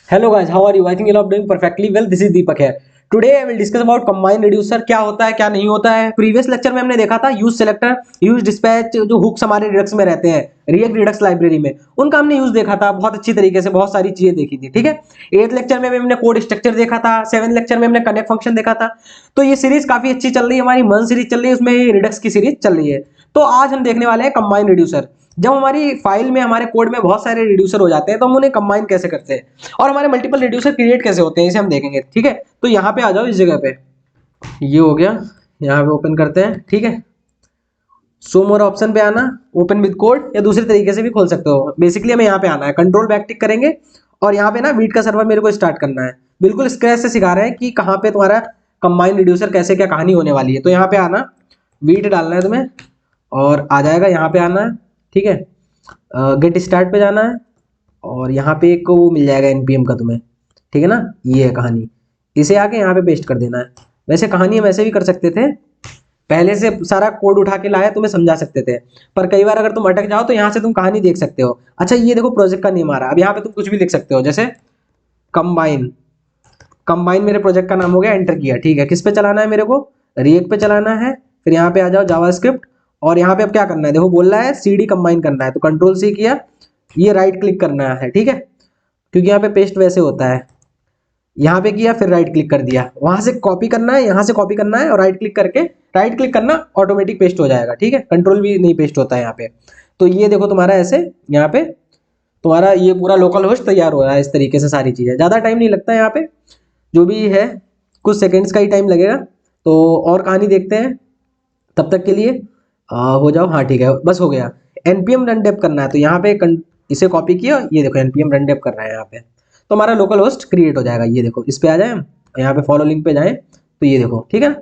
Hello guys, how are you? I think you all are doing perfectly well. This is Deepak here. Today I will discuss about combine reducer क्या होता है क्या नहीं होता है। Previous lecture में हमने देखा था यूज सेलेक्टर, यूज डिस्पैच, जो हुक्स हमारे रिडक्स में रहते हैं रिएक्ट रिडक्स लाइब्रेरी में, उनका हमने यूज देखा था बहुत अच्छी तरीके से, बहुत सारी चीजें देखी थी। ठीक है, 8th लेक्चर में हमने कोड स्ट्रक्चर देखा था, 7th लेक्चर में हमने कनेक्ट फंक्शन देखा था। तो ये सीरीज काफी अच्छी चल रही है, हमारी मन सीरीज चल रही है, उसमें रिडक्स की सीरीज चल रही है। तो आज हम देखने वाले हैं कंबाइन रिड्यूसर। जब हमारी फाइल में, हमारे कोड में बहुत सारे रिड्यूसर हो जाते हैं तो हम उन्हें कंबाइन कैसे करते हैं और हमारे मल्टीपल रिड्यूसर क्रिएट कैसे होते हैं, इसे हम देखेंगे। ठीक है, तो यहाँ पे आ जाओ, इस जगह पे ये हो गया, यहाँ पे ओपन करते हैं। ठीक है, शो मोर ऑप्शन पे आना, ओपन विद कोड, या दूसरे तरीके से भी खोल सकते हो। बेसिकली हमें यहाँ पे आना है, कंट्रोल बैक टिक करेंगे और यहाँ पे ना वीट का सर्वर मेरे को स्टार्ट करना है। बिल्कुल स्क्रैच से सिखा रहे हैं कि कहाँ पे तुम्हारा कंबाइन रिड्यूसर कैसे क्या कहानी होने वाली है। तो यहाँ पे आना, वीट डालना है तुम्हें और आ जाएगा, यहाँ पे आना है। ठीक है, गेट स्टार्ट पे जाना है और यहाँ पे एक वो मिल जाएगा एनपीएम का तुम्हें। ठीक है ना, ये है कहानी, इसे आके यहाँ पे पेस्ट कर देना है। वैसे कहानी हम ऐसे भी कर सकते थे, पहले से सारा कोड उठा के लाया तुम्हें समझा सकते थे, पर कई बार अगर तुम अटक जाओ तो यहाँ से तुम कहानी देख सकते हो। अच्छा, ये देखो प्रोजेक्ट का नेम आ रहा है। अब यहाँ पे तुम कुछ भी लिख सकते हो, जैसे कंबाइन। कंबाइन मेरे प्रोजेक्ट का नाम हो गया, एंटर किया। ठीक है, किस पे चलाना है मेरे को? रिएक्ट पे चलाना है। फिर यहाँ पे आ जाओ, जावास्क्रिप्ट, और यहाँ पे अब क्या करना है, देखो बोल रहा है सीडी कंबाइन करना है, तो कंट्रोल सी किया, ये राइट क्लिक करना है। ठीक है, क्योंकि यहाँ पे पेस्ट वैसे होता है, यहाँ पे किया फिर राइट क्लिक कर दिया, वहां से कॉपी करना है, यहाँ से कॉपी करना है और राइट क्लिक करके, राइट क्लिक करना, ऑटोमेटिक पेस्ट हो जाएगा। ठीक है, कंट्रोल भी नहीं पेस्ट होता है यहाँ पे। तो ये देखो तुम्हारा ऐसे यहाँ पे तुम्हारा ये पूरा लोकल होस्ट तैयार हो रहा है। इस तरीके से सारी चीजें, ज्यादा टाइम नहीं लगता है यहाँ पे, जो भी है कुछ सेकेंड्स का ही टाइम लगेगा। तो और कहानी देखते हैं, तब तक के लिए हो जाओ। हाँ ठीक है, बस हो गया। एनपीएम रन डेप करना है, तो यहाँ पे इसे कॉपी किया, ये देखो एनपीएम रन डेप कर रहा है यहाँ पे, तो हमारा लोकल होस्ट क्रिएट हो जाएगा। ये देखो, इस पे आ जाए हम, यहाँ पे फॉलो लिंक पे जाएं, तो ये देखो। ठीक है ना,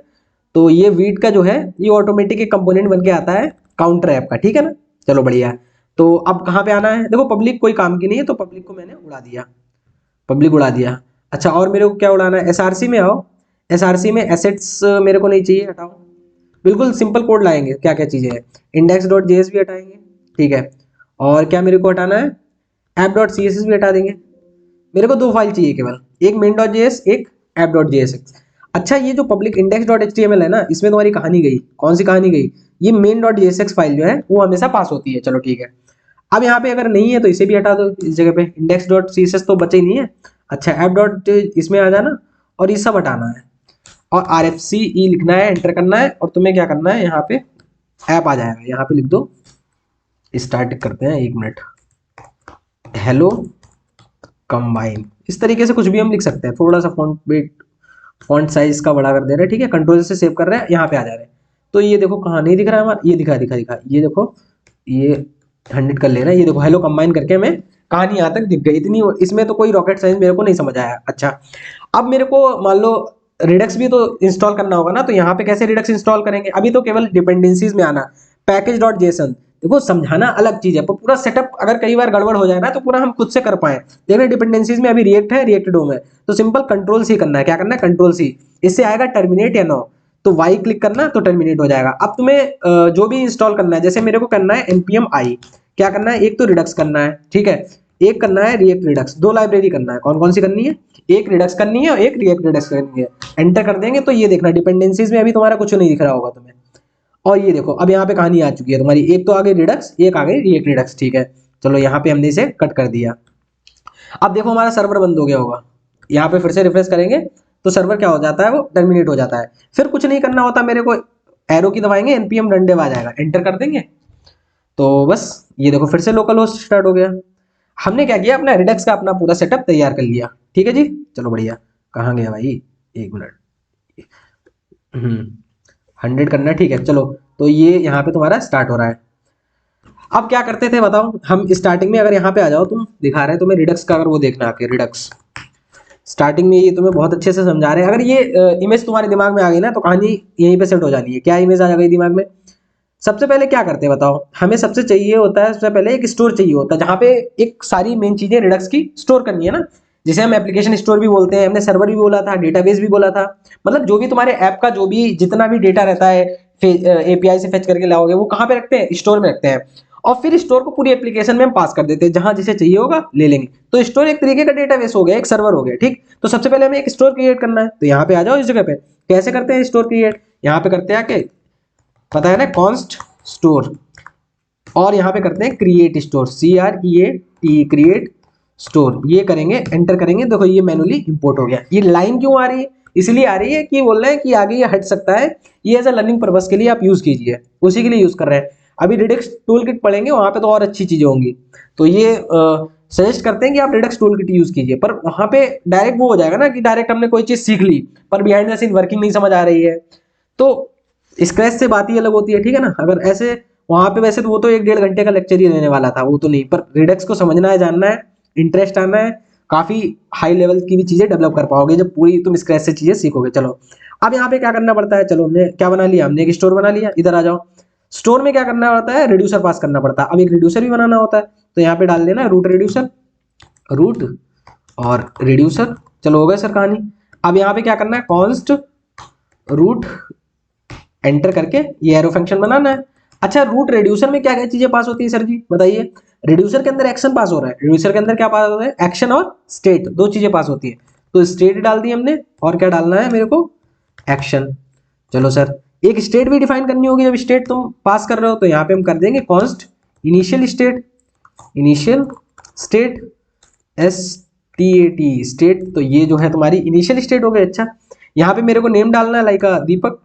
तो ये वीट का जो है ये ऑटोमेटिक एक कंपोनेंट बन के आता है काउंटर ऐप का। ठीक है ना, चलो बढ़िया। तो अब कहाँ पे आना है, देखो पब्लिक कोई काम की नहीं है, तो पब्लिक को मैंने उड़ा दिया, पब्लिक उड़ा दिया। अच्छा, और मेरे को क्या उड़ाना है, एसआरसी में आओ। एसआरसी में एसेट्स मेरे को नहीं चाहिए, हटाओ। बिल्कुल सिंपल कोड लाएंगे, क्या क्या चीज़ें हैं, इंडेक्स डॉट जेएस भी हटाएंगे। ठीक है, और क्या मेरे को हटाना है, app dot C S S भी हटा देंगे। मेरे को दो फाइल चाहिए केवल, एक मेन डॉट जेएस, एक ऐप डॉट जेएस। अच्छा, ये जो पब्लिक इंडेक्स डॉट एचटीएमएल है ना, इसमें तुम्हारी कहानी गई, कौन सी कहानी गई, ये मेन डॉट जेएसएक्स फाइल जो है वो हमेशा पास होती है। चलो ठीक है, अब यहाँ पे अगर नहीं है तो इसे भी हटा दो, इस जगह पे इंडेक्स डॉट सीएसएस तो बचे ही नहीं है। अच्छा, ऐप डॉट इसमें आ जाना और ये सब हटाना है, और आर एफ सी ई लिखना है, एंटर करना है, और तुम्हें क्या करना है, यहाँ पे ऐप आ जाएगा, यहाँ पे लिख दो, स्टार्ट करते हैं, 1 मिनट, हेलो कंबाइन। इस तरीके से कुछ भी हम लिख सकते हैं, थोड़ा सा फॉन्ट वेट, फॉन्ट साइज का बड़ा कर दे रहे हैं। ठीक है, कंट्रोल से सेव कर रहे हैं, यहाँ पे आ जा रहे हैं। तो ये देखो कहाँ नहीं दिख रहा है हमारा, ये दिखा दिखा दिखा, ये देखो, ये 100 कर लेना, ये देखो हेलो कंबाइन करके हमें कहानी यहाँ तक दिख गई। इतनी इसमें तो कोई रॉकेट साइंस मेरे को नहीं समझ आया। अच्छा, अब मेरे को मान लो रिडक्स भी तो इंस्टॉल करना होगा ना, तो यहाँ पे कैसे रिडक्स इंस्टॉल करेंगे, अभी तो केवल डिपेंडेंसीज में आना, पैकेज डॉट जेसन। देखो समझाना अलग चीज है, पर पूरा सेटअप अगर कई बार गड़बड़ हो जाए ना, तो पूरा हम खुद से कर पाए। देखना डिपेंडेंसीज में अभी रिएक्ट है, रिएक्ट डोम है, तो सिंपल कंट्रोल सी करना है। क्या करना है, कंट्रोल सी, इससे आएगा टर्मिनेट या नो, तो वाई क्लिक करना तो टर्मिनेट हो जाएगा। अब तुम्हें जो भी इंस्टॉल करना है, जैसे मेरे को करना है npm i, क्या करना है, एक तो रिडक्स करना है। ठीक है, एक करना है रिएक्ट रिडक्स, दो लाइब्रेरी करना है। कौन कौन सी करनी है, एक रिडक्स करनी है और एक रिएक्ट रिडक्स करनी है। एंटर कर देंगे तो ये देखना डिपेंडेंसीज में अभी तुम्हारा कुछ नहीं दिख रहा होगा तुम्हें, और ये देखो अब यहाँ पे कहानी आ चुकी है तुम्हारी, एक तो आ गई रिडक्स, एक आ गई रिएक्ट रिडक्स। ठीक है, चलो यहाँ पे हमने इसे कट कर दिया। अब देखो हमारा सर्वर बंद हो गया होगा, यहाँ पे फिर से रिफ्रेश करेंगे तो सर्वर क्या हो जाता है, वो टर्मिनेट हो जाता है। फिर कुछ नहीं करना होता मेरे को, एरो की दबाएंगे, एनपीएम रन डेव आ जाएगा, एंटर कर देंगे, तो बस ये देखो फिर से लोकल होस्ट स्टार्ट हो गया। हमने क्या किया, अपना रिडक्स का अपना पूरा सेटअप तैयार कर लिया। ठीक है जी, चलो बढ़िया। कहाँ गया भाई, 1 मिनट, 100 करना है। ठीक है, चलो, तो ये यहाँ पे तुम्हारा स्टार्ट हो रहा है। अब क्या करते थे बताओ हम, स्टार्टिंग में अगर यहाँ पे आ जाओ, तुम दिखा रहे हैं तुम्हें रिडक्स का, अगर वो देखना आके रिडक्स स्टार्टिंग में ये तुम्हें बहुत अच्छे से समझा रहे हैं। अगर ये इमेज तुम्हारे दिमाग में आ गई ना, तो कहानी यहीं पे सेट हो जानी है। क्या इमेज आ गई दिमाग में, सबसे पहले क्या करते हैं बताओ, हमें सबसे चाहिए होता है, सबसे पहले एक स्टोर चाहिए होता है, जहाँ पे एक सारी मेन चीजें रिडक्स की स्टोर करनी है ना, जिसे हम एप्लीकेशन स्टोर भी बोलते हैं, हमने सर्वर भी बोला था, डेटाबेस भी बोला था। मतलब जो भी तुम्हारे ऐप का जो भी जितना भी डेटा रहता है एपीआई से फेच करके लाओगे, वो कहाँ पे रखते हैं, स्टोर में रखते हैं। और फिर स्टोर को पूरी एप्लीकेशन में हम पास कर देते हैं, जहां जिसे चाहिए होगा ले लेंगे। तो स्टोर एक तरीके का डेटाबेस हो गया, एक सर्वर हो गया, ठीक। तो सबसे पहले हमें एक स्टोर क्रिएट करना है, तो यहाँ पे आ जाओ इस जगह पे। कैसे करते हैं स्टोर क्रिएट, यहाँ पे करते हैं आके, पता है ना, कॉन्स्ट स्टोर, और यहाँ पे करते हैं create store, CREAT create store. ये करेंगे, एंटर करेंगे, देखो ये मैनुअली इंपोर्ट हो गया। ये लाइन क्यों आ रही है, इसलिए आ रही है कि बोल रहे हैं कि आगे ये हट सकता है, ये एज अ लर्निंग पर्पस के लिए आप यूज कीजिए, उसी के लिए यूज कर रहे हैं। अभी रिडक्स टूल किट पढ़ेंगे, वहां पे तो और अच्छी चीजें होंगी, तो ये सजेस्ट करते हैं कि आप रिडक्स टूल किट यूज कीजिए। पर वहां पे डायरेक्ट वो हो जाएगा ना कि डायरेक्ट हमने कोई चीज सीख ली पर बिहाइंड द सीन वर्किंग नहीं समझ आ रही है, तो स्क्रैच से बात ही अलग होती है, ठीक है ना। अगर ऐसे वहां पे वैसे तो वो तो 1-1.5 घंटे का लेक्चर ही रहने वाला था, वो तो नहीं, पर रिडक्स को समझना है, जानना है, इंटरेस्ट आना है, काफी हाई लेवल की भी चीजें डेवलप कर पाओगे जब पूरी तुम स्क्रैच से चीजें सीखोगे। चलो अब यहाँ पे क्या करना पड़ता है, चलो हमने क्या बना लिया, हमने एक स्टोर बना लिया। इधर आ जाओ, स्टोर में क्या करना पड़ता है, रिड्यूसर पास करना पड़ता है। अब एक रिड्यूसर भी बनाना होता है, तो यहाँ पे डाल देना रूट रिड्यूसर, रूट और रिड्यूसर। चलो हो गए सर कहानी। अब यहाँ पे क्या करना है, कॉन्स्ट रूट, एंटर करके ये एरो फंक्शन बनाना है। अच्छा, रूट रिड्यूसर में क्या क्या चीजें पास होती है सर जी बताइए। रिड्यूसर के अंदर एक्शन पास हो रहा है, रिड्यूसर के अंदर क्या पास हो रहा है, एक्शन और स्टेट, दो चीजें पास होती है। तो स्टेट डाल दी हमने, और क्या डालना है मेरे को, एक्शन। चलो सर, एक स्टेट भी डिफाइन करनी होगी, जब स्टेट तुम पास कर रहे हो, तो यहाँ पे हम कर देंगे const initial state, initial state, STAT state. तो ये जो है तुम्हारी इनिशियल स्टेट हो गई। अच्छा, यहाँ पे मेरे को नेम डालना है लाइक दीपक,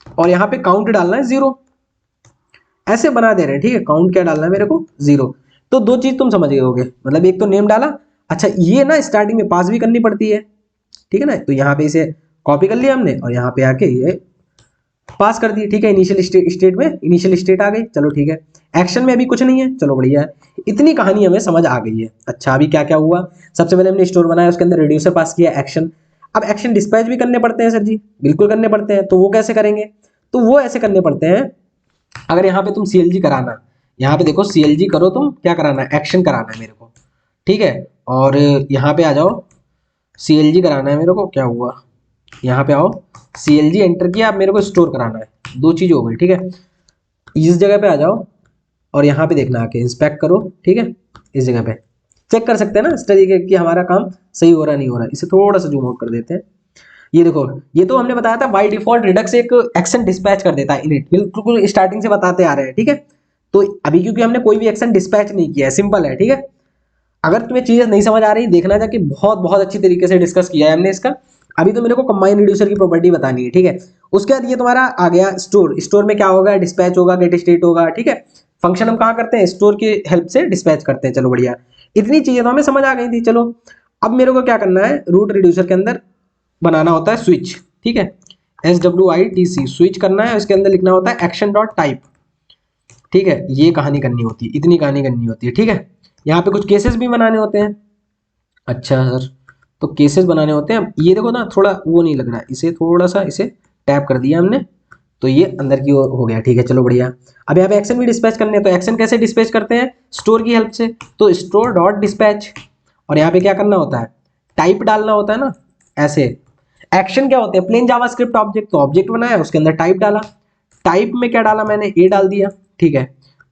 और यहाँ पे काउंट डालना है 0, ऐसे बना दे रहे हैं, ठीक है। काउंट क्या डालना है मेरे को, 0। तो दो चीज तुम समझ गए होगे, मतलब एक तो नेम डाला। अच्छा, ये ना स्टार्टिंग में पास भी करनी पड़ती है, ठीक है ना। तो यहाँ पे इसे कॉपी कर लिया हमने, और यहाँ पे आके ये पास कर दी, ठीक है। इनिशियल स्टेट में इनिशियल स्टेट आ गई, चलो ठीक है। एक्शन में अभी कुछ नहीं है, चलो बढ़िया है। इतनी कहानी हमें समझ आ गई है। अच्छा, अभी क्या क्या हुआ, सबसे पहले हमने स्टोर बनाया, उसके अंदर रिड्यूसर पास किया, एक्शन। अब एक्शन डिस्पैच भी करने पड़ते हैं सर जी, बिल्कुल करने पड़ते हैं। तो वो कैसे करेंगे, तो वो ऐसे करने पड़ते हैं, अगर यहाँ पे तुम CLG कराना, यहाँ पे देखो CLG करो, तुम क्या कराना है, एक्शन कराना है मेरे को, ठीक है। और यहाँ पे आ जाओ, CLG कराना है मेरे को, क्या हुआ, यहाँ पे आओ, CLG एंटर किया, अब मेरे को स्टोर कराना है, दो चीज हो गई, ठीक है। इस जगह पे आ जाओ, और यहाँ पे देखना आके इंस्पेक्ट करो, ठीक है। इस जगह पे चेक कर सकते हैं ना इस तरीके कि हमारा काम सही हो रहा नहीं हो रहा। इसे थोड़ा सा जूम आउट कर देते हैं। ये देखो, ये तो हमने बताया था बाय डिफॉल्ट रिडक्स एक एक्शन डिस्पैच कर देता है इनिट, बिल्कुल स्टार्टिंग से बताते आ रहे हैं, ठीक है। तो अभी क्योंकि हमने कोई भी एक्शन डिस्पैच नहीं किया है, सिंपल है, ठीक है। अगर तुम्हें चीजें नहीं समझ आ रही, देखना था कि बहुत बहुत अच्छी तरीके से डिस्कस किया है हमने इसका। अभी तो मेरे को कंबाइन रिड्यूसर की प्रॉपर्टी बतानी है, ठीक है। उसके बाद ये तुम्हारा आ गया स्टोर, स्टोर में क्या होगा, डिस्पैच होगा, गेट स्टेट होगा, ठीक है। फंक्शन हम कहाँ करते हैं, स्टोर की हेल्प से डिस्पैच करते हैं, चलो बढ़िया। इतनी चीजें तो हमें समझ आ गई थी। चलो अब मेरे को क्या करना है, रूट रिड्यूसर के अंदर बनाना होता है स्विच, ठीक है। SWITC स्विच करना है, उसके अंदर लिखना होता है एक्शन डॉट टाइप, ठीक है। ये कहानी करनी होती है, इतनी कहानी करनी होती है, ठीक है। यहाँ पे कुछ केसेस भी बनाने होते हैं। अच्छा सर, तो केसेस बनाने होते हैं, ये देखो ना थोड़ा वो नहीं लग रहा है, इसे थोड़ा सा इसे टैप कर दिया हमने, तो ये अंदर की ओर हो गया, ठीक है। चलो बढ़िया। अब यहाँ पे एक्शन भी डिस्पैच करने हैं, तो एक्शन कैसे डिस्पैच करते हैं, स्टोर की हेल्प से, तो स्टोर डॉट डिस्पैच। और यहाँ पे क्या करना होता है, टाइप डालना होता है ना, ऐसे। एक्शन क्या होते हैं, प्लेन जावास्क्रिप्ट ऑब्जेक्ट, तो ऑब्जेक्ट बनाया, उसके अंदर टाइप डाला, टाइप में क्या डाला मैंने, ए डाल दिया, ठीक है।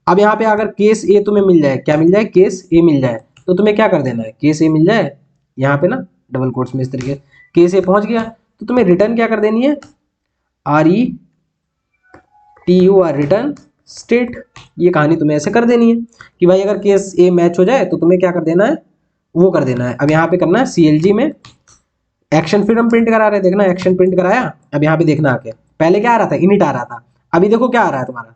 अब यहाँ पे अगर केस ए तुम्हें मिल जाए, क्या मिल जाए, केस ए मिल जाए, तो तुम्हें क्या कर देना है, केस ए मिल जाए, यहाँ पे ना डबल कोट्स में इस तरीके, केस ए पहुंच गया, तो तुम्हें रिटर्न क्या कर देनी है, RETUR रिटर्न स्टेट। ये कहानी तुम्हें ऐसे कर देनी है कि भाई अगर केस ए मैच हो जाए तो तुम्हें क्या कर देना है, वो कर देना है। अब यहाँ पे करना है CLG में एक्शन, फिर हम प्रिंट करा रहे हैं, देखना एक्शन प्रिंट कराया। अब यहाँ पे देखना आके, पहले क्या आ रहा था, इनिट आ रहा था, अभी देखो क्या आ रहा है तुम्हारा,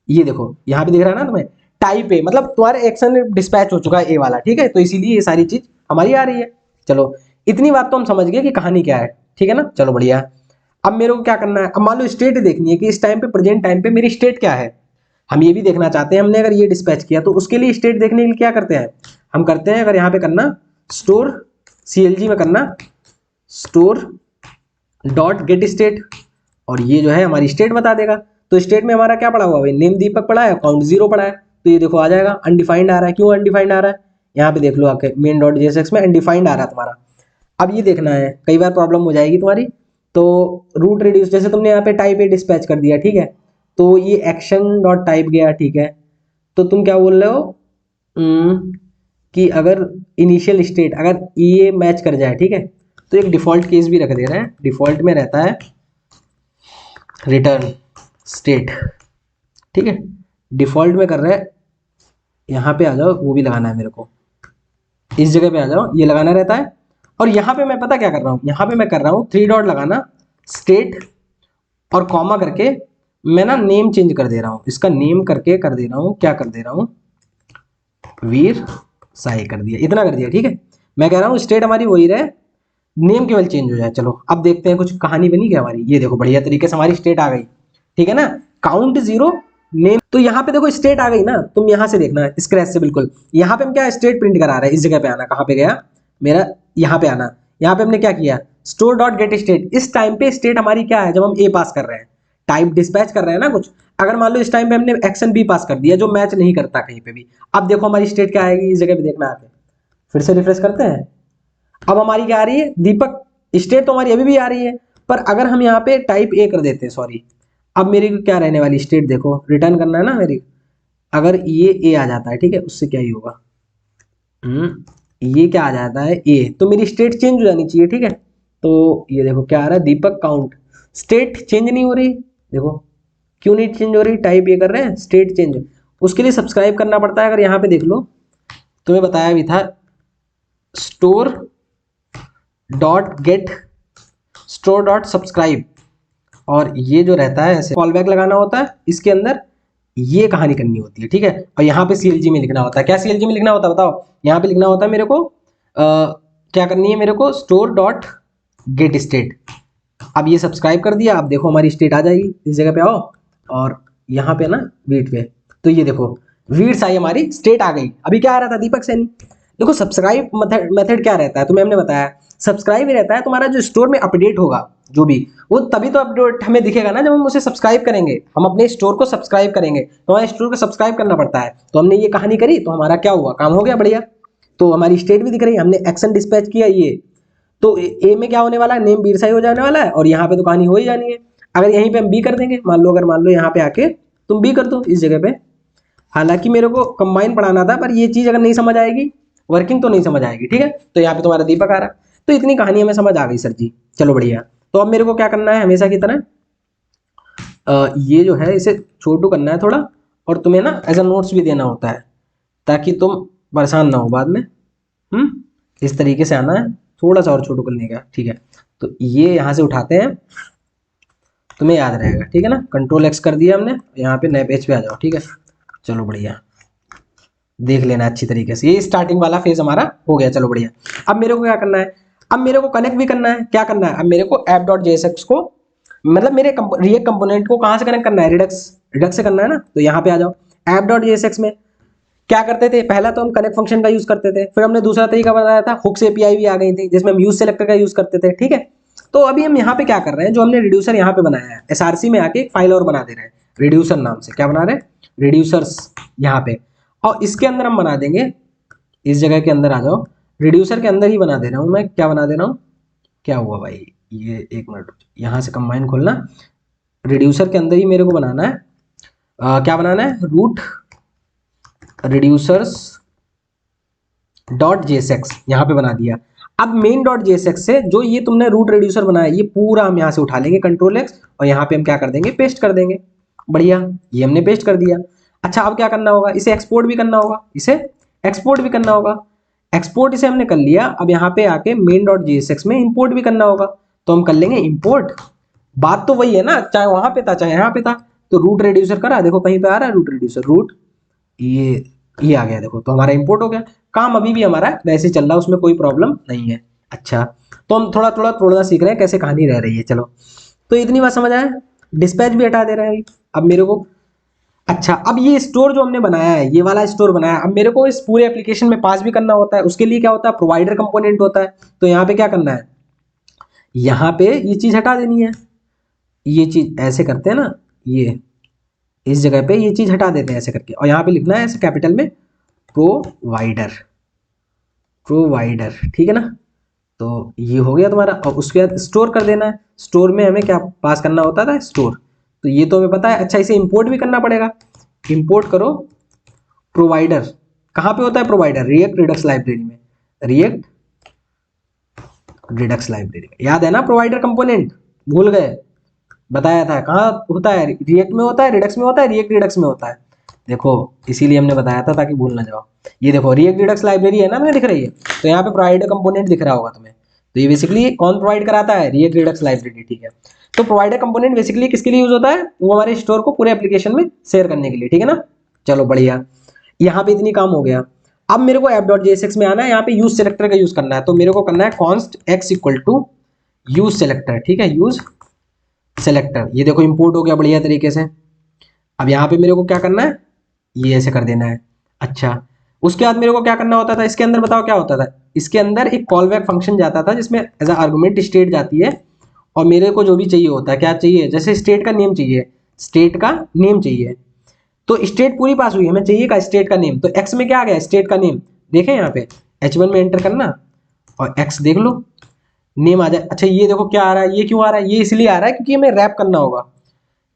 ये देखो यहाँ पे दिख रहा है ना तुम्हें, टाइप ए, मतलब तुम्हारे एक्शन डिस्पैच हो चुका है ए वाला, ठीक है। तो इसीलिए ये सारी चीज हमारी आ रही है। चलो इतनी बात तो हम समझ गए कि कहानी क्या है, ठीक है ना। चलो बढ़िया। अब मेरे को क्या करना है, अब मान लो स्टेट देखनी है कि इस टाइम पे, प्रेजेंट टाइम पे मेरी स्टेट क्या है, हम ये भी देखना चाहते हैं। हमने अगर ये डिस्पैच किया तो उसके लिए स्टेट देखने के लिए क्या करते हैं, हम करते हैं, अगर यहाँ पे करना स्टोर, CLG में करना स्टोर डॉट गेट स्टेट, और ये जो है हमारी स्टेट बता देगा। तो स्टेट में हमारा क्या पड़ा हुआ है, नेम दीपक पड़ा है, काउंट 0 पड़ा है, तो ये देखो आ जाएगा, अनडिफाइंड आ रहा है। क्यों अनडिफाइंड आ रहा है, यहाँ पे देख लो आके, मेन डॉट JSX में अनडिफाइंड आ रहा है तुम्हारा। अब ये देखना है, कई बार प्रॉब्लम हो जाएगी तुम्हारी। तो रूट रिड्यूस, जैसे तुमने यहाँ पे टाइप ए डिस्पैच कर दिया, ठीक है, तो ये एक्शन डॉट टाइप गया, ठीक है। तो तुम क्या बोल रहे हो कि अगर इनिशियल स्टेट अगर ये मैच कर जाए, ठीक है, तो एक डिफॉल्ट केस भी रख दे रहे हैं। डिफॉल्ट में रहता है रिटर्न स्टेट, ठीक है, डिफॉल्ट में कर रहे हैं। यहाँ पे आ जाओ, वो भी लगाना है मेरे को, इस जगह पे आ जाओ, ये लगाना रहता है। और यहाँ पे मैं पता क्या कर रहा हूँ, यहाँ पे मैं कर रहा हूँ 3 डॉट लगाना, स्टेट और कॉमा करके मैं ना नेम चेंज कर दे रहा हूँ। इसका नेम करके कर दे रहा हूँ, क्या कर दे रहा हूँ, वीर साई कर दिया, इतना कर दिया, ठीक है। मैं कह रहा हूँ स्टेट हमारी वही रहे, नेम केवल चेंज हो जाए। चलो अब देखते हैं कुछ कहानी बनी क्या हमारी। ये देखो बढ़िया तरीके से हमारी स्टेट आ गई, ठीक है ना। काउंट 0 नेम, तो यहाँ पे देखो स्टेट आ गई ना। तुम यहाँ से देखना स्क्रैच से बिल्कुल, यहाँ पे हम क्या स्टेट प्रिंट करा रहे हैं। इस जगह पे आना, कहाँ पे गया मेरा, यहाँ पे आना। यहाँ पे हमने क्या किया, स्टोर डॉट गेट स्टेट। इस टाइम पे स्टेट हमारी क्या है, जब हम ए पास कर रहे हैं, टाइप डिस्पैच कर रहे हैं ना कुछ। अगर मान लो इस टाइम पे हमने एक्शन बी पास कर दिया जो मैच नहीं करता कहीं पे भी, अब देखो हमारी स्टेट क्या आएगी, इस जगह पे देखना आके, फिर से रिफ्रेश करते हैं। अब हमारी क्या आ रही है, दीपक स्टेट तो हमारी अभी भी आ रही है, पर अगर हम यहाँ पे टाइप ए कर देते हैं, सॉरी, अब मेरी क्या रहने वाली स्टेट देखो, रिटर्न करना है ना मेरी। अगर ये ए आ जाता है, ठीक है, उससे क्या ही होगा, ये क्या आ जाता है ए, तो मेरी स्टेट चेंज हो जानी चाहिए, ठीक है। तो ये देखो क्या आ रहा है, दीपक काउंट, स्टेट चेंज नहीं हो रही, देखो क्यों नहीं चेंज हो रही, टाइप ये कर रहे हैं स्टेट चेंज। उसके लिए सब्सक्राइब करना पड़ता है। अगर यहाँ पे देख लो, तुम्हें बताया भी था, store dot gate store dot subscribe, और ये जो रहता है ऐसे कॉल बैक लगाना होता है, इसके अंदर ये कहानी करनी होती है, ठीक है। और यहाँ पे सीएलजी में लिखना होता है। क्या सीएलजी में लिखना होता है बताओ, यहाँ पे लिखना होता है मेरे को क्या करनी है मेरे को, स्टोर डॉट गेट स्टेट। अब ये सब्सक्राइब कर दिया, अब देखो हमारी स्टेट आ जाएगी, इस जगह पे आओ और यहाँ पे ना वेट पे, तो ये देखो वीर साई हमारी स्टेट आ गई। अभी क्या आ रहा था, दीपक सैनी। देखो सब्सक्राइब मेथड क्या रहता है, तुम्हें हमने बताया, सब्सक्राइब ही रहता है तुम्हारा जो स्टोर में अपडेट होगा जो भी, वो तभी तो अपडेट हमें दिखेगा ना जब हम उसे सब्सक्राइब करेंगे। हम अपने स्टोर को सब्सक्राइब करेंगे तो हमारे स्टोर को सब्सक्राइब करना पड़ता है। तो हमने ये कहानी करी तो हमारा क्या हुआ, काम हो गया बढ़िया। तो हमारी स्टेट भी दिख रही है, हमने एक्शन डिस्पैच किया ये, तो ए में क्या होने वाला है, नेम बीरसाई हो जाने वाला है, और यहाँ पे तो कहानी हो ही जानी है। अगर यहीं पे हम बी कर देंगे, मान लो अगर मान लो यहाँ पे आके तुम बी कर दो इस जगह पे, हालांकि मेरे को कंबाइन पढ़ाना था, पर ये चीज अगर नहीं समझ आएगी, वर्किंग तो नहीं समझ आएगी, ठीक है। तो यहाँ पे तुम्हारा दीपक आ रहा है, तो इतनी कहानी हमें समझ आ गई सर जी, चलो बढ़िया। तो अब मेरे को क्या करना है, हमेशा की तरह ये जो है इसे छोटू करना है थोड़ा, और तुम्हें ना एज अ नोट्स भी देना होता है, ताकि तुम परेशान ना हो बाद में। इस तरीके से आना है, थोड़ा सा और छोटू करने का, ठीक है। तो ये यहाँ से उठाते हैं, तुम्हें याद रहेगा, ठीक है ना। कंट्रोल एक्स कर दिया हमने, यहाँ पे नए पेज पे आ जाओ, ठीक है। चलो बढ़िया, देख लेना अच्छी तरीके से, ये स्टार्टिंग वाला फेज हमारा हो गया, चलो बढ़िया। अब मेरे को क्या करना है, अब मेरे को कनेक्ट भी करना है। क्या करना है, अब मेरे को ऐप डॉट जेएसएक्स को, मतलब मेरे रिएक्ट कंपोनेंट को कहाँ से कनेक्ट करना है, रिडक्स रिडक्स से करना है ना। तो यहाँ पे आ जाओ, ऐप डॉट जेएसएक्स में क्या करते थे, पहला तो हम कनेक्ट फंक्शन का यूज करते थे, फिर हमने दूसरा तरीका बताया था, हुक्स एपीआई भी आ गई थी जिसमें हम यूज सेलेक्टर का यूज करते थे, ठीक है। तो अभी हम यहाँ पे क्या कर रहे हैं, जो हमने रिड्यूसर यहाँ पे बनाया है, एसआरसी में आके एक फाइल और बना दे रहे हैं रिड्यूसर नाम से। क्या बना रहे हैं, रिड्यूसर्स यहाँ पे, और इसके अंदर हम बना देंगे, इस जगह के अंदर आ जाओ, रिड्यूसर के अंदर ही बना दे रहा हूँ मैं। क्या बना दे रहा हूँ, क्या हुआ भाई, ये एक मिनट, यहाँ से कंबाइन खोलना, रिड्यूसर के अंदर ही मेरे को बनाना है क्या बनाना है, रूट रिड्यूसर्स डॉट जेएसएक्स, यहाँ पे बना दिया। अब मेन डॉट जेएसएक्स से जो ये तुमने रूट रिड्यूसर बनाया, ये पूरा हम यहाँ से उठा लेंगे कंट्रोल एक्स, और यहाँ पे हम क्या कर देंगे, पेस्ट कर देंगे, बढ़िया, ये हमने पेस्ट कर दिया। अच्छा अब क्या करना होगा, इसे एक्सपोर्ट भी करना होगा, इसे एक्सपोर्ट भी करना होगा। एक्सपोर्ट इसे हमने कर लिया, अब यहाँ पे आके मेन डॉट जेएसएक्स में इंपोर्ट भी करना होगा, तो हम कर लेंगे इंपोर्ट। बात तो वही है ना, चाहे वहां पे था चाहे यहाँ पे था। तो रूट रिड्यूसर करा, देखो कहीं पे आ रहा है रूट रिड्यूसर, रूट ये आ गया, देखो तो हमारा इंपोर्ट हो गया। काम अभी भी हमारा वैसे चल रहा है, उसमें कोई प्रॉब्लम नहीं है। अच्छा, तो हम थोड़ा थोड़ा थोड़ा सीख रहे हैं कैसे कहानी रह रही है, चलो। तो इतनी बात समझ आए, डिस्पैच भी हटा दे रहे हैं अभी। अब मेरे को, अच्छा अब ये स्टोर जो हमने बनाया है, ये वाला स्टोर बनाया है, अब मेरे को इस पूरे एप्लीकेशन में पास भी करना होता है। उसके लिए क्या होता है, प्रोवाइडर कंपोनेंट होता है। तो यहाँ पे क्या करना है, यहाँ पे ये चीज हटा देनी है, ये चीज ऐसे करते हैं ना, ये इस जगह पे ये चीज हटा देते हैं ऐसे करके, और यहाँ पे लिखना है ऐसे कैपिटल में, प्रोवाइडर, प्रोवाइडर, ठीक है ना। तो ये हो गया तुम्हारा, और उसके बाद स्टोर कर देना है। स्टोर में हमें क्या पास करना होता था, स्टोर। तो ये तो हमें पता है। अच्छा, इसे इंपोर्ट भी करना पड़ेगा। इंपोर्ट करो प्रोवाइडर। कहाँ पे होता है प्रोवाइडर? रिएक्ट रिडक्स लाइब्रेरी में। रिएक्ट रिडक्स लाइब्रेरी में, याद है ना प्रोवाइडर कंपोनेंट? भूल गए? बताया था कहाँ होता है, रिएक्ट में होता है, रिडक्स में होता है, रिएक्ट रिडक्स में होता है। देखो इसीलिए हमने बताया था ताकि भूल ना जाओ। ये देखो रिएक्ट रिडक्स लाइब्रेरी है ना, तुम्हें दिख रही है, तो यहाँ पे प्रोवाइडर कंपोनेंट दिख रहा होगा तुम्हें। तो ये बेसिकली कौन प्रोवाइड कराता है? रिएक्ट रिडक्स लाइब्रेरी, ठीक है। तो प्रोवाइडर कंपोनेंट बेसिकली किसके लिए यूज होता है? वो हमारे स्टोर को पूरे एप्लीकेशन में शेयर करने के लिए, ठीक है ना। चलो बढ़िया, यहाँ पे इतनी काम हो गया। अब मेरे को app.jsx में आना है, यहाँ पे यूज सेलेक्टर का यूज करना है। तो मेरे को करना है const x equal to use selector, ठीक है, यूज सेलेक्टर। ये देखो इंपोर्ट हो गया बढ़िया तरीके से। अब यहाँ पे मेरे को क्या करना है? ये ऐसे कर देना है। अच्छा, उसके बाद मेरे को क्या करना होता था इसके अंदर? बताओ क्या होता था इसके अंदर? एक कॉल बैक फंक्शन जाता था जिसमें एज आर्गुमेंट स्टेट जाती है, और मेरे को जो भी चाहिए होता है, क्या चाहिए? जैसे स्टेट का नेम चाहिए, स्टेट का नेम चाहिए। तो स्टेट पूरी पास हुई, हमें चाहिए का स्टेट का नेम। तो एक्स में क्या आ गया? स्टेट का नेम। देखें यहाँ पे H1 में एंटर करना और एक्स देख लो, नेम आ जाए। अच्छा ये देखो क्या आ रहा है, ये क्यों आ रहा है? ये इसलिए आ रहा है क्योंकि हमें रैप करना होगा,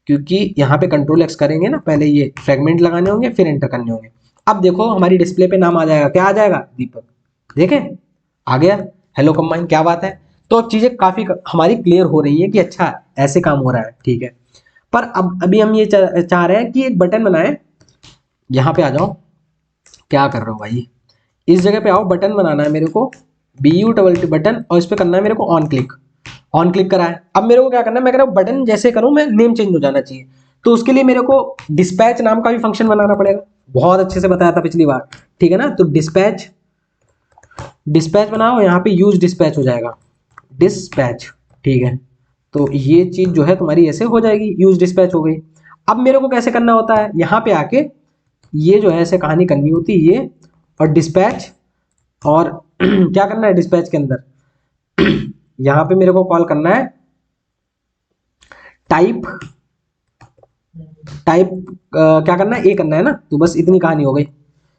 क्योंकि यहाँ पे कंट्रोल एक्स करेंगे ना, पहले ये फ्रेगमेंट लगाने होंगे फिर एंटर करने होंगे। अब देखो हमारी डिस्प्ले पे नाम आ जाएगा, क्या आ जाएगा? दीपक। देखें आ गया, हेलो कंबाइन, क्या बात है। तो अब चीजें काफी हमारी क्लियर हो रही है कि अच्छा ऐसे काम हो रहा है, ठीक है। पर अब अभी हम ये चाह रहे हैं कि एक बटन बनाए। यहाँ पे आ जाओ, क्या कर रहे हो भाई, इस जगह पे आओ, बटन बनाना है मेरे को, BU बटन, और इस पे करना है मेरे को ऑन क्लिक। ऑन क्लिक करा है। अब मेरे को क्या करना है? मैं कह रहा हूँ बटन जैसे करूँ मैं नेम चेंज हो जाना चाहिए। तो उसके लिए मेरे को डिस्पैच नाम का भी फंक्शन बनाना पड़ेगा। बहुत अच्छे से बताया था पिछली बार, ठीक है ना। तो डिस्पैच, डिस्पैच बनाओ, यहाँ पे यूज डिस्पैच हो जाएगा, डिस्पैच, ठीक है। तो ये चीज जो है तुम्हारी ऐसे हो जाएगी, यूज डिस्पैच हो गई। अब मेरे को कैसे करना होता है? यहाँ पे आके ये जो है ऐसे कहानी करनी होती है ये, और डिस्पैच, और क्या करना है डिस्पैच के अंदर? यहाँ पे मेरे को कॉल करना है टाइप, टाइप क्या करना है? ए करना है ना। तो बस इतनी कहानी हो गई।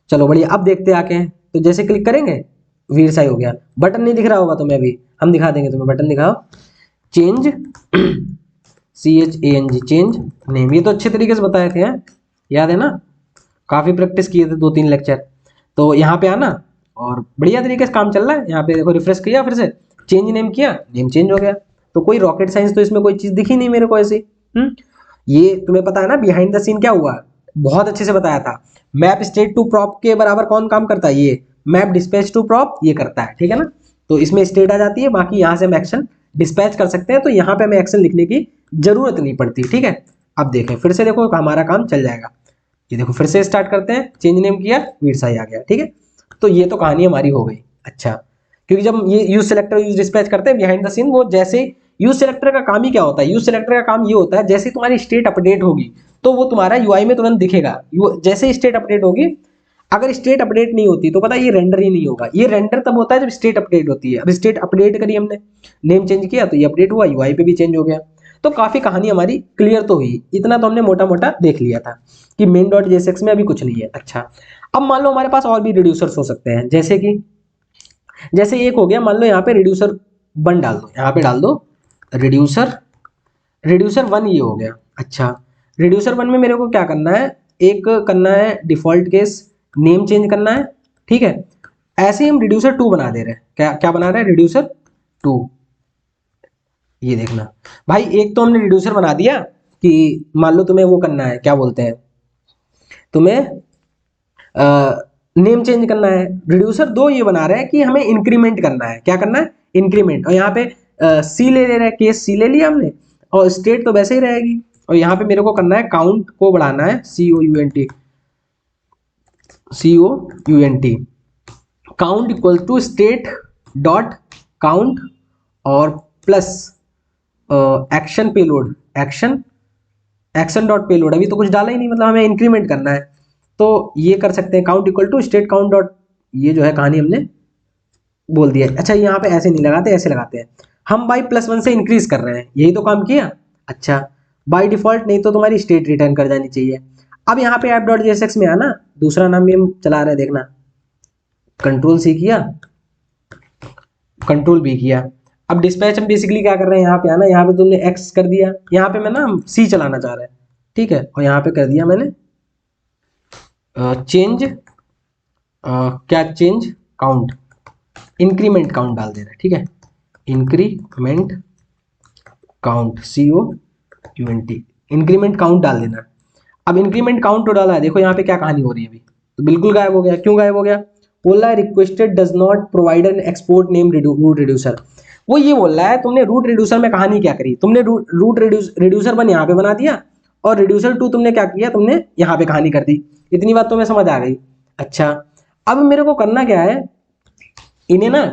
चलो बढ़िया, अब देखते आके हैं। तो जैसे क्लिक करेंगे वीर साई हो गया। बटन नहीं दिख रहा होगा तुम्हें, अभी हम दिखा देंगे तुम्हें, बटन दिखाओ। Change CHANG, change name. ये तो अच्छे तरीके से बताए थे हैं, याद है ना, काफी प्रैक्टिस किए थे 2-3 लेक्चर। तो यहाँ पे आना और बढ़िया तरीके से काम चल रहा है। यहाँ पे देखो रिफ्रेश किया, फिर से चेंज नेम किया, नेम चेंज हो गया। तो कोई रॉकेट साइंस तो इसमें कोई चीज दिखी नहीं मेरे को ऐसी। ये तुम्हें पता है ना बिहाइंड द सीन क्या हुआ? बहुत अच्छे से बताया था। मैप स्टेट टू प्रॉप के बराबर कौन काम करता है? ये मैप डिस्पैच टू प्रॉप ये करता है, ठीक है ना। तो इसमें स्टेट आ जाती है, बाकी यहाँ से हम एक्शन डिस्पैच कर सकते हैं। तो यहाँ पे हमें एक्शन लिखने की जरूरत नहीं पड़ती, ठीक है। अब देखें फिर से, देखो हमारा काम चल जाएगा। ये देखो फिर से स्टार्ट करते हैं, चेंज नेम किया, वीरसाई आ गया, ठीक है। तो ये तो कहानी हमारी हो गई। अच्छा, क्योंकि जब ये यूज सेलेक्टर यूज डिस्पैच करते हैं बिहाइंड द सीन, वो जैसे यूज सेलेक्टर का काम ही क्या होता है? यूज सेलेक्टर का काम ये होता है जैसे तुम्हारी स्टेट अपडेट होगी तो वो तुम्हारा UI में तुरंत दिखेगा। जैसे स्टेट अपडेट होगी, अगर स्टेट अपडेट नहीं होती तो पता ये रेंडर ही नहीं होगा। ये रेंडर तब होता है जब स्टेट अपडेट होती है। अब स्टेट अपडेट करी हमने, नेम चेंज किया तो ये अपडेट हुआ, UI पे भी चेंज हो गया। तो काफी कहानी हमारी क्लियर तो हुई। इतना तो हमने मोटा मोटा देख लिया था कि main.jsx में अभी कुछ नहीं है। अच्छा, अब मान लो हमारे पास और भी रिड्यूसर्स हो सकते हैं, जैसे कि जैसे एक हो गया, मान लो यहाँ पे रिड्यूसर 1 डाल दो, यहाँ पे डाल दो रिड्यूसर, रिड्यूसर 1 ये हो गया। अच्छा, रिड्यूसर 1 में मेरे को क्या करना है? एक करना है डिफॉल्ट केस, नेम चेंज करना है, ठीक है। ऐसे ही हम रिड्यूसर 2 बना दे रहे हैं। क्या क्या बना रहे हैं? रिड्यूसर 2। ये देखना भाई, एक तो हमने रिड्यूसर बना दिया कि मान लो तुम्हें वो करना है, क्या बोलते हैं, तुम्हें नेम चेंज करना है। रिड्यूसर 2 ये बना रहे हैं कि हमें इंक्रीमेंट करना है। क्या करना है? इंक्रीमेंट। और यहाँ पे सी ले रहे हैं, केस सी ले लिया हमने, और स्टेट तो वैसे ही रहेगी। और यहाँ पे मेरे को करना है काउंट को बढ़ाना है, COUNT, COUNT, count equal to state dot count और plus action payload, action dot payload. अभी तो कुछ डाला ही नहीं, मतलब हमें इंक्रीमेंट करना है। तो ये कर सकते हैं count equal to state count dot, ये जो है कहानी हमने बोल दिया। अच्छा, यहाँ पे ऐसे नहीं लगाते, ऐसे लगाते हैं हम बाई +1 से इंक्रीज कर रहे हैं, यही तो काम किया। अच्छा, बाय डिफॉल्ट नहीं तो तुम्हारी स्टेट रिटर्न कर जानी चाहिए। अब यहाँ पे app.jsx में आना, दूसरा नाम भी हम चला रहे हैं, देखना, कंट्रोल C किया, कंट्रोल B किया। अब डिस्पैच हम बेसिकली क्या कर रहे हैं, यहाँ पे आना, यहाँ पे तुमने एक्स कर दिया, यहाँ पे मैं ना सी चलाना चाह रहा है, ठीक है, और यहाँ पे कर दिया मैंने चेंज क्या चेंज काउंट, इंक्रीमेंट काउंट डाल दे रहा है, ठीक है, increment count COUNT, increment count डाल देना। अब इंक्रीमेंट काउंट तो डाला है, देखो यहाँ पे क्या कहानी हो रही है अभी, तो बिल्कुल गायब हो गया। क्यों गायब हो गया? बोल रहा है requested does not provide an export name root reducer. वो ये बोल रहा है तुमने रूट रिड्यूसर में कहानी क्या करी, तुमने रूट रिड्यूसर वन यहाँ पे बना दिया और रिड्यूसर टू तुमने क्या किया, तुमने यहाँ पे कहानी कर दी। इतनी बात तुम्हें समझ आ गई? अच्छा, अब मेरे को करना क्या है, इन्हें ना,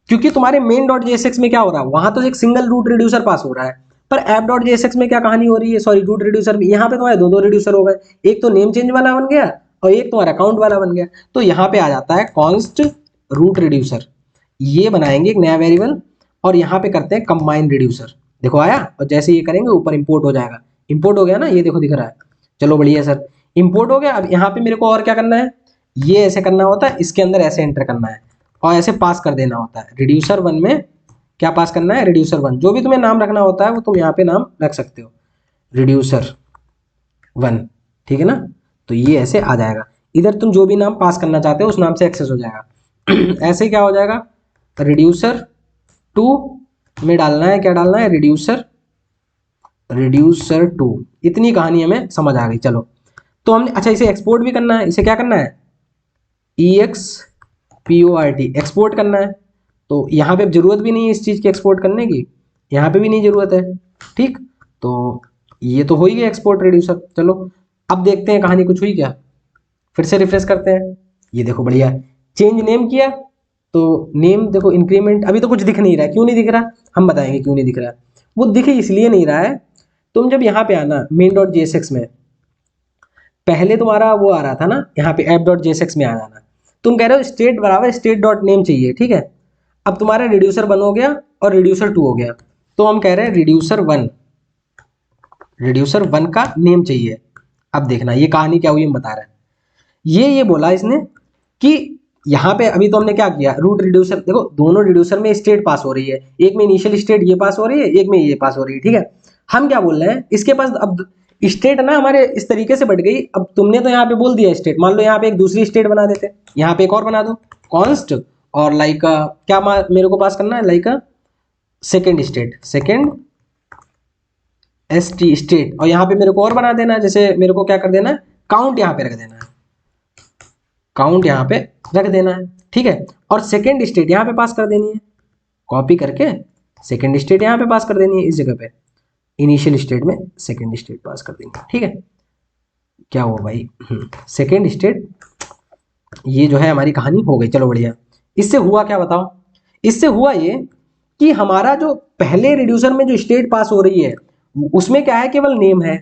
क्योंकि तुम्हारे मेन डॉट जेएसएक्स में क्या हो रहा है, वहां तो एक सिंगल रूट रिड्यूसर पास हो रहा है, पर ऐप डॉट जेएसएक्स में क्या कहानी हो रही है, सॉरी रूट रिड्यूसर में, यहाँ पे तुम्हारे दो रिड्यूसर हो गए, एक तो नेम चेंज वाला बन गया और एक तुम्हारा अकाउंट वाला बन गया। तो यहाँ पे आ जाता है कॉन्स्ट रूट रिड्यूसर, ये बनाएंगे एक नया वेरिएबल और यहाँ पे करते हैं कंबाइन रिड्यूसर। देखो आया, और जैसे ये करेंगे ऊपर इंपोर्ट हो जाएगा, इंपोर्ट हो गया ना, ये देखो दिख रहा है। चलो बढ़िया सर, इंपोर्ट हो गया। अब यहाँ पे मेरे को और क्या करना है, ये ऐसे करना होता है, इसके अंदर ऐसे एंटर करना है और ऐसे पास कर देना होता है। रिड्यूसर वन में क्या पास करना है, रिड्यूसर वन, जो भी तुम्हें नाम रखना होता है वो तुम यहाँ पे नाम रख सकते हो, रिड्यूसर वन, ठीक है ना। तो ये ऐसे आ जाएगा, इधर तुम जो भी नाम पास करना चाहते हो उस नाम से एक्सेस हो जाएगा। ऐसे क्या हो जाएगा, रिड्यूसर टू में डालना है, क्या डालना है, रिड्यूसर टू। इतनी कहानी हमें समझ आ गई। चलो तो हमने, अच्छा इसे एक्सपोर्ट भी करना है, इसे क्या करना है, EXPORT एक्सपोर्ट करना है। तो यहाँ पे जरूरत भी नहीं है इस चीज़ की एक्सपोर्ट करने की, यहाँ पे भी नहीं जरूरत है, ठीक। तो ये तो हो ही गया एक्सपोर्ट रिड्यूसर। चलो अब देखते हैं कहानी कुछ हुई क्या, फिर से रिफ्रेश करते हैं। ये देखो बढ़िया, चेंज नेम किया तो नेम देखो इंक्रीमेंट, अभी तो कुछ दिख नहीं रहा है। क्यों नहीं दिख रहा, हम बताएंगे क्यों नहीं दिख रहा है। वो दिखे इसलिए नहीं रहा है, तुम जब यहाँ पे आना मेन डॉट जेएसएक्स में, पहले तुम्हारा वो आ रहा था ना, यहाँ पे ऐप डॉट जेएसएक्स में आ जाना, तुम कह रहे हो स्टेट बराबर स्टेट डॉट नेम चाहिए, ठीक है। अब तुम्हारा रिड्यूसर वन हो गया और रिड्यूसर टू हो गया, तो हम कह रहे हैं रिड्यूसर वन का नेम चाहिए। अब देखना ये कहानी क्या हुई, हम बता रहे हैं। ये बोला इसने कि यहाँ पे अभी तो हमने क्या किया, रूट रिड्यूसर, देखो दोनों रिड्यूसर में स्टेट पास हो रही है, एक में इनिशियल स्टेट ये पास हो रही है, एक में ये पास हो रही है, ठीक है। हम क्या बोल रहे हैं, इसके पास अब स्टेट ना हमारे इस तरीके से बढ़ गई। अब तुमने तो यहाँ पे बोल दिया स्टेट, मान लो यहाँ पे एक दूसरी स्टेट बना देते, यहाँ पे एक और बना दो कॉन्स्ट, और लाइक क्या मेरे को पास करना है, लाइक सेकेंड स्टेट, और यहाँ पे मेरे को और बना देना है, जैसे मेरे को क्या कर देना है, काउंट यहाँ पे रख देना है, काउंट यहाँ पे रख देना है, ठीक है। और सेकेंड स्टेट यहाँ पे पास कर देनी है, कॉपी करके सेकेंड स्टेट यहाँ पे पास कर देनी है, इस जगह पे इनिशियल स्टेट में सेकेंड स्टेट पास कर देंगे, ठीक है। क्या हुआ भाई, सेकेंड स्टेट, ये जो है हमारी कहानी हो गई। चलो बढ़िया, इससे हुआ क्या बताओ, इससे हुआ ये कि हमारा जो पहले रिड्यूसर में जो स्टेट पास हो रही है उसमें क्या है, केवल नेम है,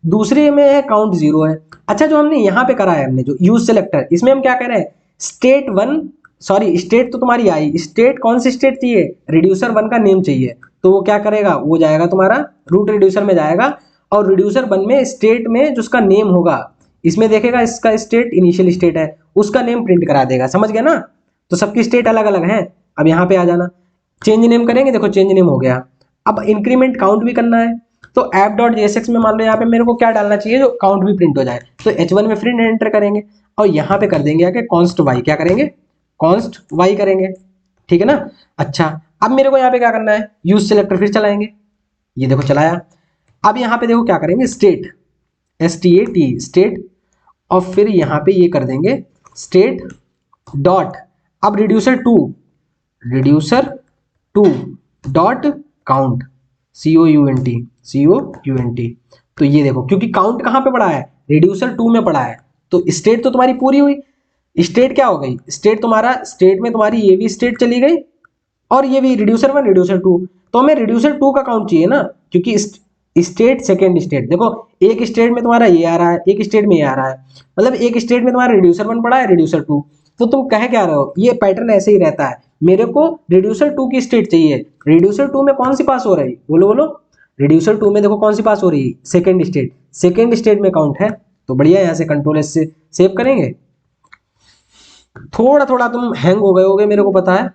दूसरे में है काउंट जीरो है। अच्छा जो हमने यहाँ पे करा है, हमने जो यूज सेलेक्टर, इसमें हम क्या कह रहे हैं, स्टेट वन, सॉरी स्टेट तो तुम्हारी आई, स्टेट कौन सी स्टेट चाहिए, रिड्यूसर वन का नेम चाहिए। तो वो क्या करेगा, वो जाएगा तुम्हारा रूट रिड्यूसर में जाएगा और रिड्यूसर वन में स्टेट में जो उसका नेम होगा, इसमें देखेगा इसका स्टेट इनिशियल स्टेट है, उसका नेम प्रिंट करा देगा। समझ गया ना, तो सबकी स्टेट अलग अलग है। अब यहाँ पे आ जाना, चेंज नेम करेंगे, देखो चेंज नेम हो गया। अब इंक्रीमेंट काउंट भी करना है, तो ऐप डॉट जेएसएक्स में मान लो यहाँ पे मेरे को क्या डालना चाहिए, जो काउंट भी प्रिंट हो जाए। तो H1 में प्रिंट एंटर करेंगे और यहाँ पे कर देंगे आके कॉन्स्ट वाई, क्या करेंगे, कॉन्स्ट वाई करेंगे, ठीक है ना। अच्छा अब मेरे को यहाँ पे क्या करना है, यूज सिलेक्टर फिर चलाएंगे, ये देखो चलाया। अब यहाँ पे देखो क्या करेंगे, स्टेट STAT स्टेट, और फिर यहाँ पे ये कर देंगे स्टेट डॉट, अब reducer to dot count COUNT। तो ये देखो क्योंकि काउंट कहाँ पे पड़ा है, रिड्यूसर टू में पड़ा है, तो स्टेट तो तुम्हारी पूरी हुई। स्टेट क्या हो गई, स्टेट तुम्हारा, स्टेट में तुम्हारी ये भी स्टेट चली गई और ये भी रिड्यूसर वन रिड्यूसर टू। तो हमें रिड्यूसर टू का काउंट चाहिए ना, क्योंकि स्टेट सेकेंड स्टेट, देखो एक स्टेट में तुम्हारा ये आ रहा है, एक स्टेट में ये आ रहा है, मतलब एक स्टेट में तुम्हारा रिड्यूसर वन पड़ा है, रिड्यूसर टू। तो तुम कह क्या रहे हो, ये पैटर्न ऐसे ही रहता है, मेरे को रिड्यूसर टू की स्टेट चाहिए। रिड्यूसर टू में कौन सी पास हो रही, बोलो बोलो, रिड्यूसर टू में देखो कौन सी पास हो रही है, सेकेंड स्टेट में काउंट है। तो बढ़िया, यहाँ से कंट्रोल एस से सेव करेंगे। थोड़ा थोड़ा तुम हैंग हो गए होगे मेरे को पता है,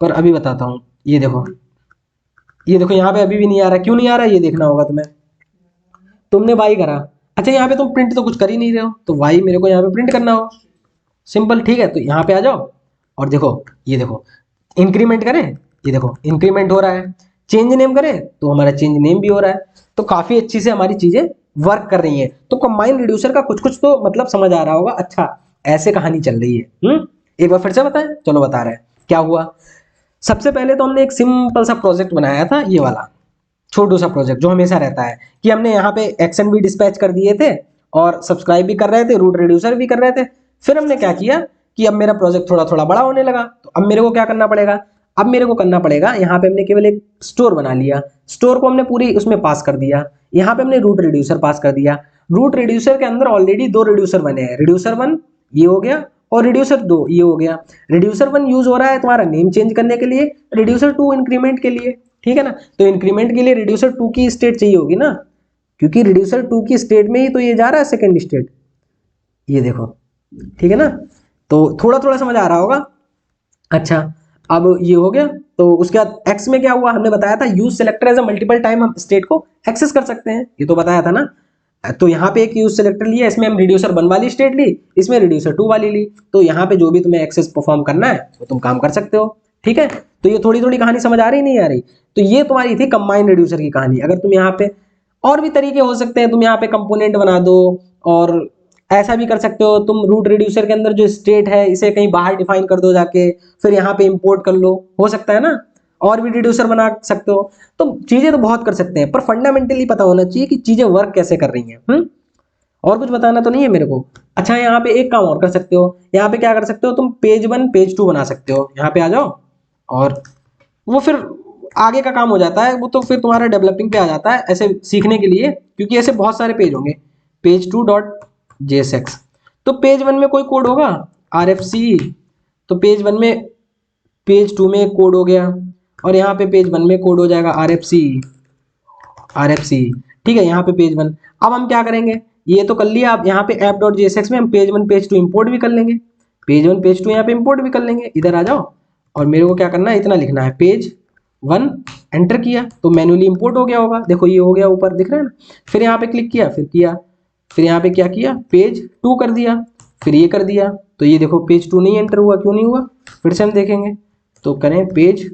पर अभी बताता हूँ। ये देखो ये देखो यहाँ पे अभी भी नहीं आ रहा, क्यों नहीं आ रहा ये देखना होगा तुम्हें। तुमने वाई करा, अच्छा यहाँ पे तुम प्रिंट तो कुछ कर ही नहीं रहे हो, तो वाई मेरे को यहाँ पे प्रिंट करना हो, सिंपल, ठीक है। तो यहाँ पे आ जाओ और देखो, ये देखो इंक्रीमेंट करें, ये देखो इंक्रीमेंट हो रहा है, चेंज नेम करें तो हमारा चेंज नेम भी हो रहा है। तो काफी अच्छी से हमारी चीजें वर्क कर रही हैं। तो कंबाइन रिड्यूसर का कुछ कुछ तो मतलब समझ आ रहा होगा, अच्छा ऐसे कहानी चल रही है। एक बार फिर से बताएं, चलो बता रहे हैं क्या हुआ। सबसे पहले तो हमने एक सिंपल सा प्रोजेक्ट बनाया था, ये वाला छोटू सा प्रोजेक्ट जो हमेशा रहता है कि हमने यहाँ पे एक्शन भी डिस्पैच कर दिए थे और सब्सक्राइब भी कर रहे थे, रूट रिड्यूसर भी कर रहे थे। फिर हमने क्या किया कि अब मेरा प्रोजेक्ट थोड़ा थोड़ा बड़ा होने लगा, तो अब मेरे को क्या करना पड़ेगा, अब मेरे को करना पड़ेगा, यहाँ पे हमने केवल एक स्टोर बना लिया, स्टोर को हमने पूरी उसमें पास कर दिया, यहाँ पे हमने रूट रिड्यूसर पास कर दिया। रूट रिड्यूसर के अंदर ऑलरेडी दो रिड्यूसर बने हैं, रिड्यूसर 1 ये हो गया और रिड्यूसर 2 ये हो गया। रिड्यूसर 1 यूज हो रहा है तुम्हारा नेम चेंज करने के लिए, रिड्यूसर 2 इंक्रीमेंट के लिए, ठीक है ना। तो इंक्रीमेंट के लिए रिड्यूसर 2 की स्टेट चाहिए होगी ना, क्योंकि रिड्यूसर 2 की स्टेट में ही तो ये जा रहा है सेकंड स्टेट, ये देखो, ठीक है ना। तो थोड़ा थोड़ा समझ आ रहा होगा। अच्छा अब ये हो गया, तो उसके बाद एक्स में क्या हुआ, हमने बताया था use selector as a multiple time हम स्टेट को एक्सेस कर सकते हैं, ये तो बताया था ना। तो यहाँ पे एक यूज सेलेक्टर लिया, इसमें हम रिड्यूसर 1 वाली स्टेट ली, इसमें रिड्यूसर 2 वाली ली, तो यहाँ पे जो भी तुम्हें एक्सेस परफॉर्म करना है वो तुम काम कर सकते हो, ठीक है। तो ये थोड़ी थोड़ी कहानी समझ आ रही नहीं आ रही। तो ये तुम्हारी थी कंबाइन रिड्यूसर की कहानी। अगर तुम यहाँ पे और भी तरीके हो सकते हैं, तुम यहाँ पे कंपोनेंट बना दो और ऐसा भी कर सकते हो, तुम रूट रिड्यूसर के अंदर जो स्टेट है इसे कहीं बाहर डिफाइन कर दो जाके, फिर यहाँ पे इंपोर्ट कर लो, हो सकता है ना, और भी रिड्यूसर बना सकते हो। तो चीजें तो बहुत कर सकते हैं, पर फंडामेंटली पता होना चाहिए कि चीजें वर्क कैसे कर रही हैं। और कुछ बताना तो नहीं है मेरे को। अच्छा यहाँ पे एक काम और कर सकते हो, यहाँ पे क्या कर सकते हो, तुम पेज 1 पेज 2 बना सकते हो, यहाँ पे आ जाओ और वो फिर आगे का काम हो जाता है, वो तो फिर तुम्हारा डेवलपिंग पे आ जाता है ऐसे सीखने के लिए, क्योंकि ऐसे बहुत सारे पेज होंगे। पेज 2 डॉट JSX, तो पेज 1 में कोई कोड होगा RFC, तो पेज 1 में, पेज 2 में एक कोड हो गया और यहाँ पे पेज 1 में कोड हो जाएगा RFC, ठीक है, यहाँ पे पेज 1। अब हम क्या करेंगे, ये तो कर लिया, अब यहाँ पे app.jsx में हम पेज 1 पेज 2 इंपोर्ट भी कर लेंगे, पेज 1 पेज 2 यहाँ पे इंपोर्ट भी कर लेंगे। इधर आ जाओ और मेरे को क्या करना है, इतना लिखना है पेज 1, एंटर किया तो मैन्युअली इंपोर्ट हो गया होगा, देखो ये हो गया, ऊपर दिख रहा है ना। फिर यहाँ पे क्लिक किया, फिर यहाँ पे क्या किया, पेज 2 कर दिया, फिर ये कर दिया, तो ये देखो पेज 2 नहीं एंटर हुआ, क्यों नहीं हुआ, फिर से हम देखेंगे। तो करें पेज,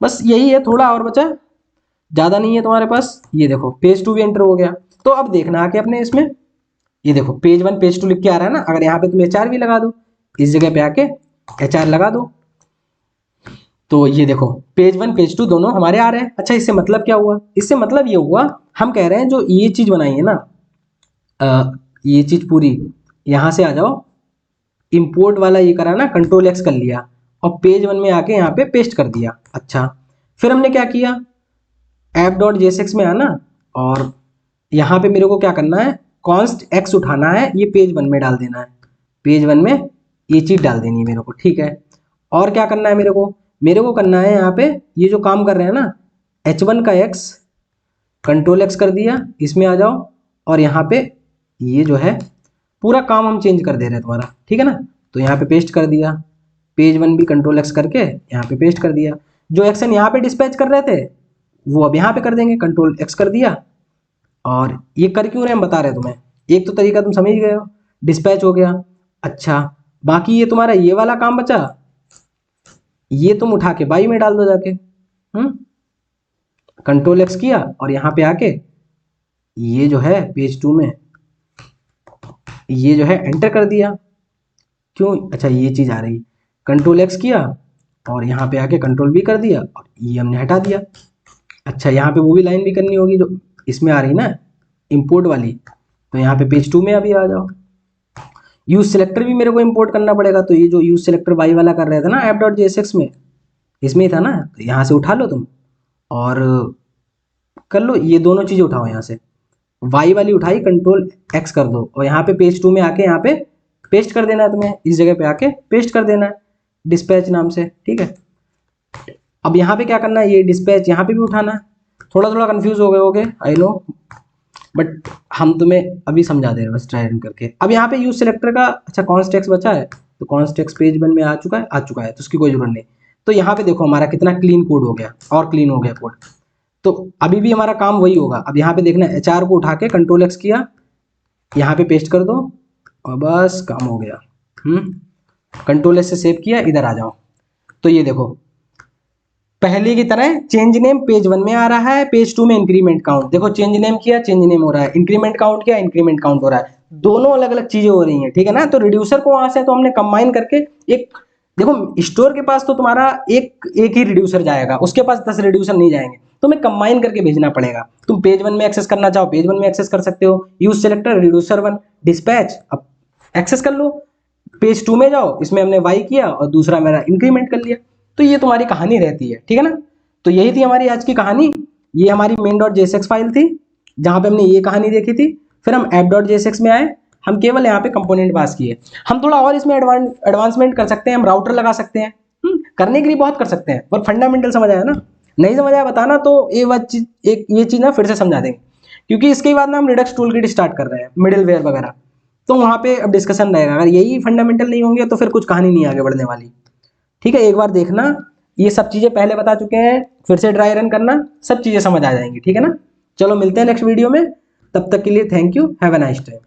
बस यही है, थोड़ा और बचा, ज़्यादा नहीं है तुम्हारे पास, ये देखो पेज 2 भी एंटर हो गया। तो अब देखना आके अपने इसमें, ये देखो पेज 1 पेज 2 लिख के आ रहा है ना, अगर यहाँ पे तुम HR भी लगा दो, इस जगह पे आके HR लगा दो, तो ये देखो पेज 1 पेज 2 दोनों हमारे आ रहे हैं। अच्छा इससे मतलब क्या हुआ, इससे मतलब ये हुआ, हम कह रहे हैं जो ये चीज़ बनाई है ना, ये चीज़ पूरी, यहाँ से आ जाओ, इंपोर्ट वाला ये करा ना, Ctrl+X कर लिया और पेज 1 में आके यहाँ पे पेस्ट कर दिया। अच्छा फिर हमने क्या किया, app.jsx में आना और यहाँ पे मेरे को क्या करना है, कॉन्स्ट x उठाना है, ये पेज 1 में डाल देना है, पेज 1 में ये चीज़ डाल देनी है मेरे को, ठीक है। और क्या करना है मेरे को करना है यहाँ पे, ये जो काम कर रहे हैं ना, H1 का x Ctrl+X कर दिया, इसमें आ जाओ और यहाँ पे ये जो है पूरा काम हम चेंज कर दे रहे हैं तुम्हारा, ठीक है ना। तो यहाँ पे पेस्ट कर दिया, पेज 1 भी Ctrl+X करके यहाँ पे पेस्ट कर दिया, जो एक्शन यहाँ पे डिस्पैच कर रहे थे वो अब यहाँ पे कर देंगे, Ctrl+X कर दिया। और ये कर क्यों रहे हम बता रहे हैं तुम्हें, एक तो तरीका तुम समझ गए हो, डिस्पैच हो गया। अच्छा बाकी ये तुम्हारा ये वाला काम बचा, ये तुम उठा के बाई में डाल दो जाके, Ctrl+X किया और यहाँ पे आके ये जो है पेज 2 में ये जो है एंटर कर दिया, क्यों, अच्छा ये चीज़ आ रही, Ctrl+X किया और यहाँ पे आके Ctrl+V कर दिया और ये हमने हटा दिया। अच्छा यहाँ पे वो भी लाइन भी करनी होगी जो इसमें आ रही ना, इंपोर्ट वाली, तो यहाँ पे पेज 2 में अभी आ जाओ। यूज सेलेक्टर भी मेरे को इंपोर्ट करना पड़ेगा, तो ये जो यूज सेलेक्टर वाई वाला कर रहे थे ना app.jsx में, इसमें ही था ना, तो यहाँ से उठा लो तुम और कर लो, ये दोनों चीज़ें उठाओ, यहाँ से वाई वाली उठाई Ctrl+X कर दो और यहाँ पे पेज 2 में आके यहाँ पे पेस्ट कर देना है तुम्हें, इस जगह पे आके पेस्ट कर देना है डिस्पैच नाम से, ठीक है। अब यहाँ पे क्या करना है, ये डिस्पैच यहाँ पे भी उठाना है, थोड़ा थोड़ा कंफ्यूज हो गए होगे आई नो, बट हम तुम्हें अभी समझा दे रहे हैं बस ट्राई रन करके। अब यहाँ पे यूज सेलेक्टर का, अच्छा कॉन्स्ट एक्स बचा है, तो कॉन्स्ट एक्स पेज 1 में आ चुका है, तो उसकी कोई जरूरत नहीं। तो यहाँ पे देखो हमारा कितना क्लीन कोड हो गया, और क्लीन हो गया कोड। तो अभी भी हमारा काम वही होगा। अब यहाँ पे देखना HR को उठा के Ctrl+X किया, यहाँ पे पेस्ट कर दो और बस काम हो गया। Ctrl+S से सेव किया, इधर आ जाओ। तो ये देखो पहले की तरह चेंज नेम पेज 1 में आ रहा है, पेज 2 में इंक्रीमेंट काउंट। देखो चेंज नेम किया, चेंज नेम हो रहा है, इंक्रीमेंट काउंट किया, इंक्रीमेंट काउंट हो रहा है। दोनों अलग अलग चीजें हो रही हैं, ठीक है ना। तो रिड्यूसर को वहां से तो हमने कंबाइन करके एक, देखो स्टोर के पास तो तुम्हारा एक ही रिड्यूसर जाएगा, उसके पास 10 रिड्यूसर नहीं जाएंगे, तुम्हें कंबाइन करके भेजना पड़ेगा। तुम पेज 1 में एक्सेस करना चाहो पेज 1 में एक्सेस कर सकते हो, यूज सेलेक्टर रिड्यूसर 1 डिस्पैच, अब एक्सेस कर लो। पेज 2 में जाओ, इसमें हमने वाई किया और दूसरा मेरा इंक्रीमेंट कर लिया। तो ये तुम्हारी कहानी रहती है, ठीक है ना। तो यही थी हमारी आज की कहानी। ये हमारी main.jsx फाइल थी जहां पे हमने ये कहानी देखी थी। फिर हम app.jsx में आए, हम केवल यहाँ पे कंपोनेंट पास किए। हम थोड़ा और इसमें एडवांसमेंट कर सकते हैं, हम राउटर लगा सकते हैं, करने के लिए बहुत कर सकते हैं, पर फंडामेंटल समझ आया ना। नहीं समझ आया बताना, तो ये चीज ना फिर से समझा देंगे, क्योंकि इसके बाद ना हम रिडक्स टूल किट स्टार्ट कर रहे हैं, मिडिलवेयर वगैरह। तो वहां पे अब डिस्कशन रहेगा। अगर यही फंडामेंटल नहीं होंगे तो फिर कुछ कहानी नहीं आगे बढ़ने वाली। ठीक है, एक बार देखना, ये सब चीजें पहले बता चुके हैं, फिर से ड्राई रन करना, सब चीजें समझ आ जाएंगी, ठीक है ना। चलो मिलते हैं नेक्स्ट वीडियो में, तब तक के लिए thank you, have a nice time.